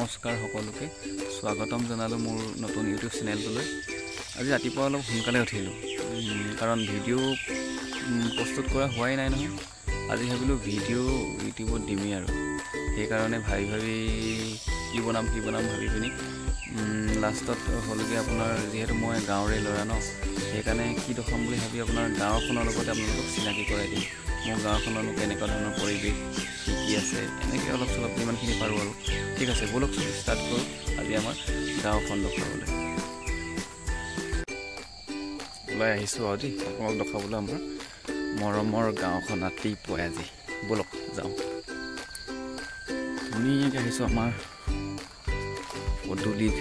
নমস্কাৰ সকলোকে স্বাগতম জনালো মোৰ নতুন ইউটিউব চেনেলটোলৈ। আজি ৰাতিপুৱা অলপ সোনকালে উঠিলোঁ কাৰণ ভিডিঅ' প্ৰস্তুত কৰা হোৱাই নাই নহয়। আজি ভাবিলোঁ ভিডিঅ' ইউটিউবত দিমেই আৰু সেইকাৰণে ভাবি কি বনাম ভাবি পিনি লাষ্টত হ'লগৈ আপোনাৰ যিহেতু মই গাঁৱৰে ল'ৰা ন, সেইকাৰণে কি দেখাম বুলি ভাবি আপোনাৰ গাঁওখনৰ লগতে আপোনালোকক চিনাকি কৰাই দিম। মোৰ গাঁওখনৰনো কেনেকুৱা ধৰণৰ পৰিৱেশ কি আছে এনেকৈ অলপ চলপ যিমানখিনি পাৰোঁ আৰু। ঠিক আছে, ব'লক ষ্টাৰ্ট কৰোঁ আজি আমাৰ গাঁওখন দেখুৱাবলৈ। ওলাই আহিছোঁ আৰু দেই আপোনালোক দেখাবলৈ আমাৰ মৰমৰ গাঁওখন ৰাতিপুৱাই আজি। ব'লক যাওঁ। ধুনীয়াকৈ আহিছোঁ আমাৰ পদূলিত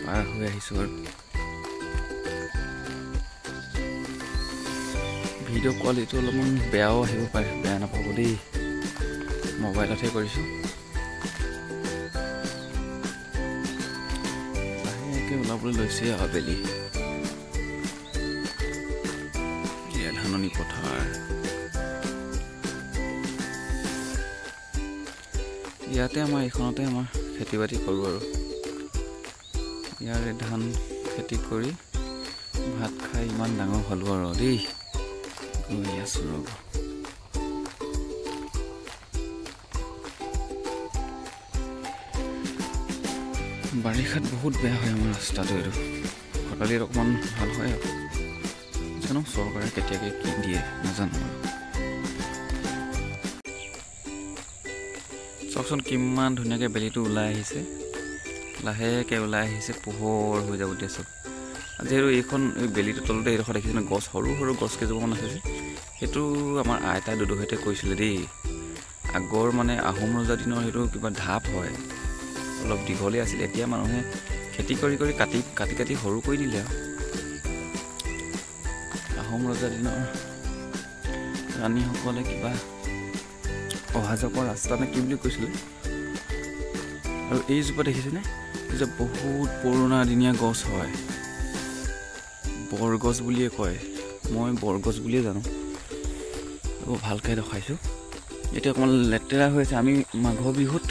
পাৰ হৈ আহিছোঁ আৰু ভিডিঅ' কোৱালিটি অলপমান বেয়াও আহিব পাৰে, বেয়া নাপাব দেই, মোবাইলতহে কৰিছোঁ। লাহেকৈ ওলাবলৈ লৈছে আবেলি। এয়া ধাননি পথাৰ, ইয়াতে আমাৰ এইখনতে আমাৰ খেতি বাতি কৰোঁ আৰু ইয়াৰে ধান খেতি কৰি ভাত খাই ইমান ডাঙৰ হ'লোঁ আৰু দেই। গৈ আছোঁ ৰ'ব। বাৰিষাত বহুত বেয়া হয় আমাৰ ৰাস্তাটো, এইটো খৰালিত অকণমান ভাল হয় আৰু জানো চৰকাৰে কেতিয়াকৈ কি দিয়ে নাজানো আৰু। চাওকচোন কিমান ধুনীয়াকৈ বেলিটো ওলাই আহিছে, লাহেকৈ ওলাই আহিছে, পোহৰ হৈ যাব দিছোঁ। যিহেতু এইখন এই বেলিটোৰ তলতে এইডোখৰ দেখিছে গছ, সৰু সৰু গছ কেইজোপামান আছে যে, সেইটো আমাৰ আইতা দুদুহঁতে কৈছিলে দেই। আগৰ মানে আহোম ৰজা দিনৰ সেইটো কিবা ঢাপ হয়, অলপ দীঘলেই আছিলে। এতিয়া মানুহে খেতি কৰি কাটি সৰু কৰি দিলে আৰু। আহোম ৰজা দিনৰ ৰাণীসকলে কিবা অহা যোৱা কৰা ৰাস্তা নে কি বুলি কৈছিলে। আৰু এইজোপা দেখিছেনে, এই যে বহুত পুৰণা দিনীয়া গছ হয়, বৰগছ বুলিয়ে কয়, মই বৰগছ বুলিয়ে জানো। ভালকৈ দেখাইছোঁ। এতিয়া অকণমান লেতেৰা হৈ আছে, আমি মাঘৰ বিহুত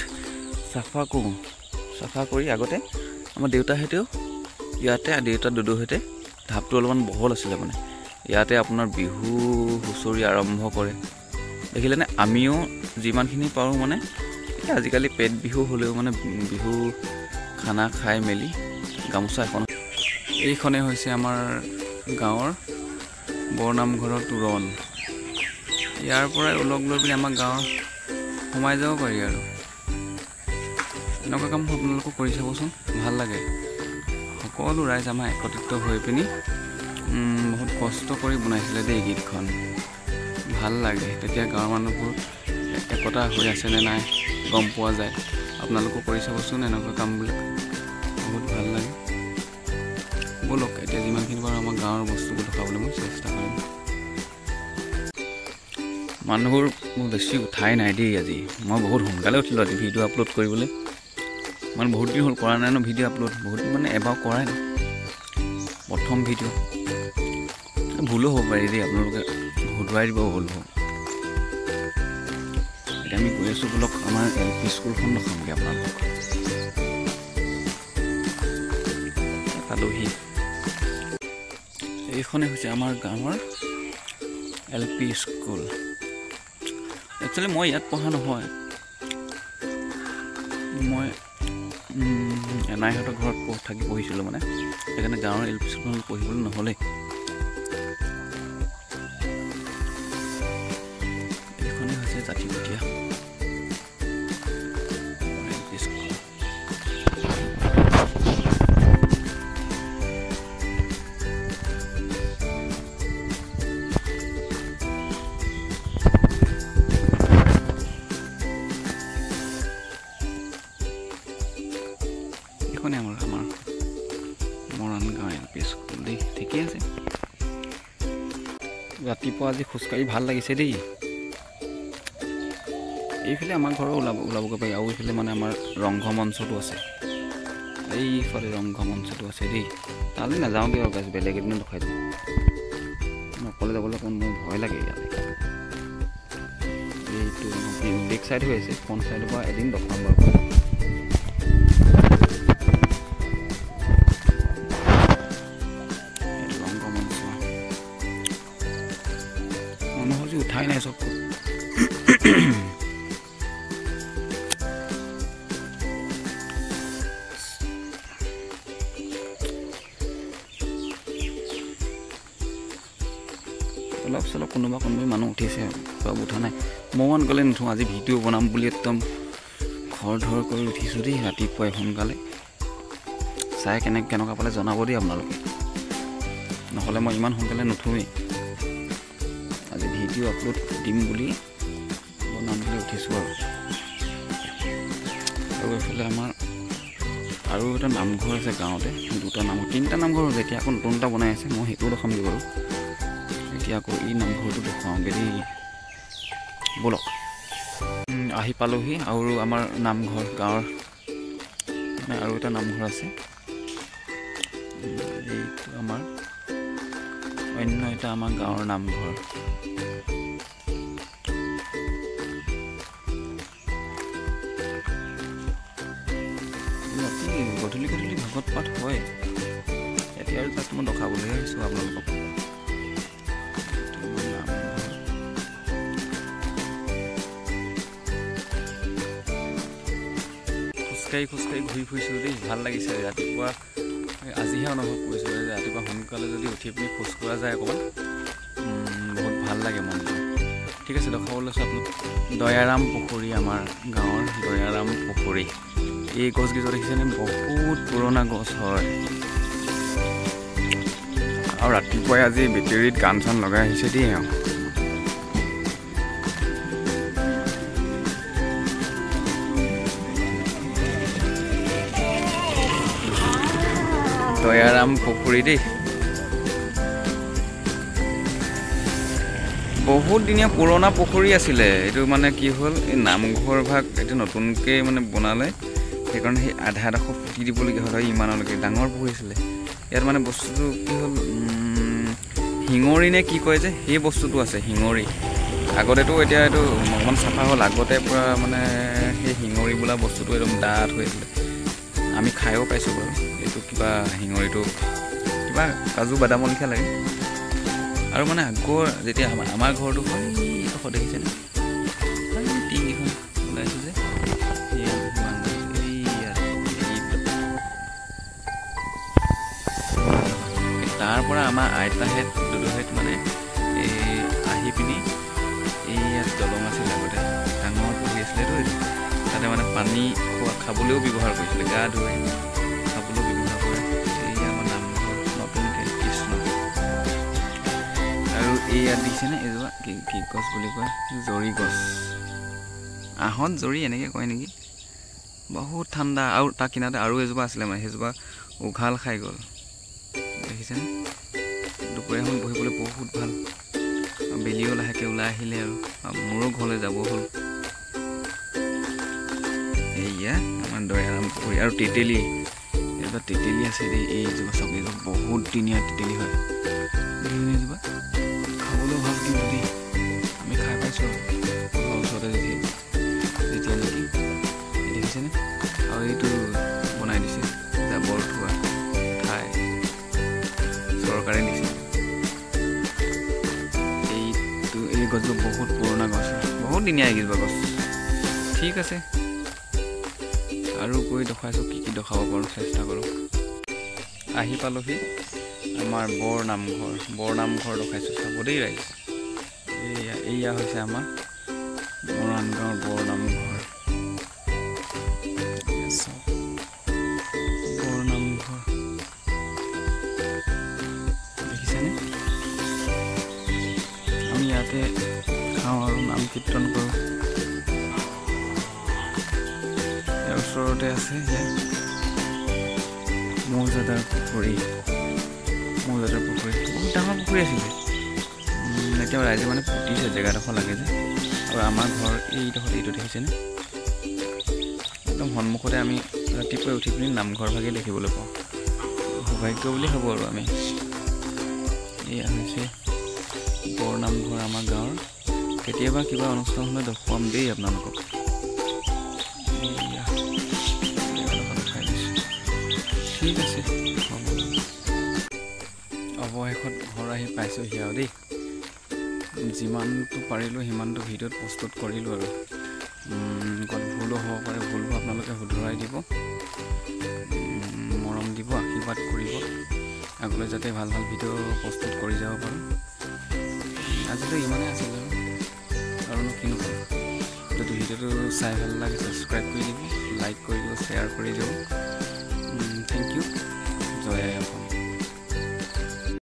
চাফা কৰোঁ। চাফা কৰি আগতে আমাৰ দেউতাহঁতেও ইয়াতে, দেউতা দুদুহঁতে ঢাপটো অলপমান বহল আছিলে মানে, ইয়াতে আপোনাৰ বিহু হুঁচৰি আৰম্ভ কৰে দেখিলেনে। আমিও যিমানখিনি পাৰোঁ মানে আজিকালি পেট বিহু হ'লেও মানে বিহু খানা খাই মেলি গামোচা এখন, এইখনেই হৈছে আমাৰ গাঁৱৰ বৰনামঘৰৰ তোৰণ। ইয়াৰ পৰাই ওলগ লৈ পিনি আমাৰ গাঁৱৰ সোমাই যাব পাৰি আৰু। এনেকুৱা কাম আপোনালোকো কৰি চাবচোন, ভাল লাগে। সকলো ৰাইজ আমাৰ একত্ৰিত হৈ পিনি বহুত কষ্ট কৰি বনাইছিলে দেই গীতখন, ভাল লাগে। তেতিয়া গাঁৱৰ মানুহবোৰ একতা হৈ আছেনে নাই গম পোৱা যায়। আপোনালোকো কৰি চাবচোন এনেকুৱা কামবিলাক, বহুত ভাল লাগে। ব'লক এতিয়া যিমানখিনি বাৰু আমাৰ গাঁৱৰ বস্তুবোৰ দেখাবলৈ মই চেষ্টা কৰিম। মানুহবোৰ মোৰ বেছি উঠাই নাই দেই আজি। মই বহুত সোনকালে উঠিলোঁ আজি ভিডিঅ' আপলোড কৰিবলৈ। মানে বহুত দিন হ'ল কৰা নাই ন ভিডিঅ' আপলোড, বহুত দিন মানে এবাৰ কৰাই নাই, প্ৰথম ভিডিঅ'। ভুলো হ'ব পাৰি দেই, আপোনালোকে শুধৰাই দিব ভুল হ'ব। এতিয়া আমি গৈ আছোঁ ব'লক আমাৰ LP স্কুলখন দেখামগৈ আপোনালোকক। পালোহি। এইখনেই হৈছে আমাৰ গাঁৱৰ LP স্কুল। একচুৱেলি মই ইয়াত পঢ়া নহয়, মই এনাইহঁতৰ ঘৰত থাকি পঢ়িছিলোঁ মানে, সেইকাৰণে গাঁৱৰ LP স্কুলখন পঢ়িবলৈ নহ'লেই। এইখনেই হৈছে জাতিপতীয়া LP স্কুল। এইখনেই আমাৰ মৰাণ গাঁও LP স্কুল দেই, ঠিকেই আছে। ৰাতিপুৱা আজি খোজকাঢ়ি ভাল লাগিছে দেই। এইফালে আমাৰ ঘৰৰ ওলাবগৈ পাৰি, আৰু এইফালে মানে আমাৰ ৰংঘমঞ্চটো আছে, এইফালে ৰংঘমঞ্চটো আছে দেই। তালৈ নাযাওঁগৈ আৰু গাছ, বেলেগ এদিনো দেখাই দিম। অকলে যাবলৈ অকণ মোৰ ভয় লাগে ইয়ালৈ। এইটো বেক চাইড হৈ আছে, ফ্ৰণ্ট চাইডৰ পৰা এদিন দেখাম বাৰু। মানুহ উঠাই নাই চব। অলপ চলপ কোনোবাই মানুহ উঠিছে, চব উঠা নাই। মই মন গ'লে নুঠোঁ, আজি ভিডিঅ' বনাম বুলি একদম ঘৰ ধৰ কৰি উঠিছোঁ দেই ৰাতিপুৱাই সোনকালে। চাই কেনেকুৱা পালে জনাব দেই আপোনালোকে, নহ'লে মই ইমান সোনকালে নুঠোৱেই। আজি ভিডিঅ' আপলোড দিম বুলি বনাম বুলি উঠিছোঁ আৰু এইফালে আমাৰ আৰু এটা নামঘৰ আছে গাঁৱতে, দুটা নামঘৰ, তিনিটা নামঘৰ হৈছে, এতিয়া আকৌ নতুন এটা বনাই আছে, মই সেইটোও দেখামগৈ বাৰু। এতিয়া আকৌ এই নামঘৰটো দেখুৱাওঁগৈ দেই, ব'লক। আহি পালোহি আৰু আমাৰ নামঘৰ, গাঁৱৰ মানে আৰু এটা নামঘৰ আছে, এইটো আমাৰ অন্য এটা আমাৰ গাঁৱৰ নামঘৰ। গধূলি ভাগত পাঠ হয়, এতিয়া আৰু তাত মই দেখাবলৈ আহিছোঁ আপোনালোকক। খোজকাঢ়ি ঘূৰি ফুৰিছোঁ দেই, ভাল লাগিছে। ৰাতিপুৱা আজিহে অনুভৱ কৰিছোঁ যে ৰাতিপুৱা সোনকালে যদি উঠি পিনি খোজ কঢ়া যায় অকণমান বহুত ভাল লাগে মনটো। ঠিক আছে, দেখাবলৈ লৈছোঁ আপোনাক দয়াৰাম পুখুৰী, আমাৰ গাঁৱৰ দয়াৰাম পুখুৰী। এই গছকেইজোপা দেখিছেনে, বহুত পুৰণা গছ হয়। আৰু ৰাতিপুৱাই আজি বেটেৰীত গান চান লগাই আহিছে দেই। দয়াৰাম পুখুৰী দেই, বহুত দিনীয়া পুৰণা পুখুৰী আছিলে। এইটো মানে কি হ'ল, এই নামঘৰ ভাগ এইটো নতুনকৈ মানে বনালে, সেইকাৰণে সেই আধা পুতি দিবলগীয়া হ'ল। ইমানলৈকে ডাঙৰ পুখুৰী আছিলে। ইয়াত মানে বস্তুটো কি হ'ল, শিঙৰি নে কি কয় যে, সেই বস্তুটো আছে, শিঙৰি। আগতেতো এতিয়া এইটো অকণমান চাফা হ'ল, আগতে পূৰা মানে সেই শিঙৰি বোলা বস্তুটো একদম ডাঠ হৈ আছিলে। আমি খায়ো পাইছোঁ বাৰু, এইটো কিবা শিঙৰিটো কিবা কাজু বাদামৰ লিখা লাগে। আৰু মানে আগৰ যেতিয়া আমাৰ ঘৰটো হয়, কাষত দেখিছেনে টিংকেইখন ওলাইছোঁ যে, তাৰ পৰা আমাৰ আইতাহেঁত দুদুহেঁত মানে এই আহি পিনি এই ইয়াত দলং আছিল আগতে, ডাঙৰ পুখুৰী আছিলেতো, তাতে মানে পানী খাবলৈও ব্যৱহাৰ কৰিছিলে, গা ধুই খাবলৈও ব্যৱহাৰ কৰে। এই আমাৰ নামঘৰ নতুনকৈ কৃষ্ণ। আৰু এই ইয়াত দেখিছেনে, এইজোপা কি গছ বুলি কয়, জৰি গছ, আহঁত জৰি এনেকৈ কয় নেকি। বহুত ঠাণ্ডা। আৰু তাৰ কিনাৰতে আৰু এজোপা আছিলে, মানে সেইজোপা উঘাল খাই গ'ল, দেখিছেনে। দুপৰীয়া সময়ত বহিবলৈ বহুত ভাল। বেলিও লাহেকৈ ওলাই আহিলে আৰু মোৰো ঘৰলৈ যাব হ'ল। এইয়া আমাৰ দয়াৰাম পুখুৰী। আৰু তেতেলী, এইজোপা তেতেলী আছে দেই, এইজোপা চাওক, এইজোপা বহুত দিনীয়া তেতেলী হয়। এইজোপা খাবলৈও ভাল, কিন্তু দেই আমি খাই পাইছোঁ আৰু ওচৰতে যেতিয়া নেকি, দেখিছেনে। আৰু এইটো বনাই দিছে জাবৰ থোৱা ঠাই, চৰকাৰে দিছে। এই গছবোৰ বহুত পুৰণা গছ, বহুত দিনীয়া এইকেইজোপা গছ। ঠিক আছে, আৰু গৈ দেখুৱাইছোঁ, কি দেখাব পাৰোঁ চেষ্টা কৰোঁ। আহি পালোহি আমাৰ বৰ নামঘৰ দেখাইছোঁ, চাব দেই ৰাইজ। এয়া হৈছে আমাৰ মৰাণ গাঁৱৰ বৰ নামঘৰ। দেখিছেনে, আমি ইয়াতে খাওঁ আৰু নাম কীৰ্তন কৰোঁ। ইয়াৰ ওচৰতে আছে মৌজাদাৰ পুখুৰী, বহুত ডাঙৰ পুখুৰী আছিলে। এতিয়া ৰাইজে মানে পুতিছে, জেগাডোখৰ লাগে যে। আৰু আমাৰ ঘৰ এইডোখৰত, এইটো দেখিছেনে, একদম সন্মুখতে আমি ৰাতিপুৱাই উঠি পিনি নামঘৰ ভাগে দেখিবলৈ পাওঁ। সৌভাগ্য বুলি ভাবোঁ আৰু আমি। এয়া হৈছে বৰ নামঘৰ আমাৰ গাঁৱৰ। কেতিয়াবা কিবা অনুষ্ঠান হ'লে দেখুৱাম দেই আপোনালোকক। ঠিক আছে, হ'ব। অৱশেষত ঘৰ আহি পাইছোঁহি আৰু দেই। যিমানটো পাৰিলোঁ সিমানটো ভিডিঅ'ত প্ৰস্তুত কৰিলোঁ আৰু ক'ত ভুলো হ'ব পাৰে, ভুলবোৰ আপোনালোকে শুধৰাই দিব, মৰম দিব, আশীৰ্বাদ কৰিব, আগলৈ যাতে ভাল ভাল ভিডিঅ' প্ৰস্তুত কৰি যাব পাৰোঁ। আজিলৈ ইমানেই আছিল আৰুনো কিনো কৰোঁ। যদি ভিডিঅ'টো চাই ভাল লাগে ছাবস্ক্ৰাইব কৰি দিব, লাইক কৰি দিব, শ্বেয়াৰ কৰি দিব। Thank you. জয় আই অসম।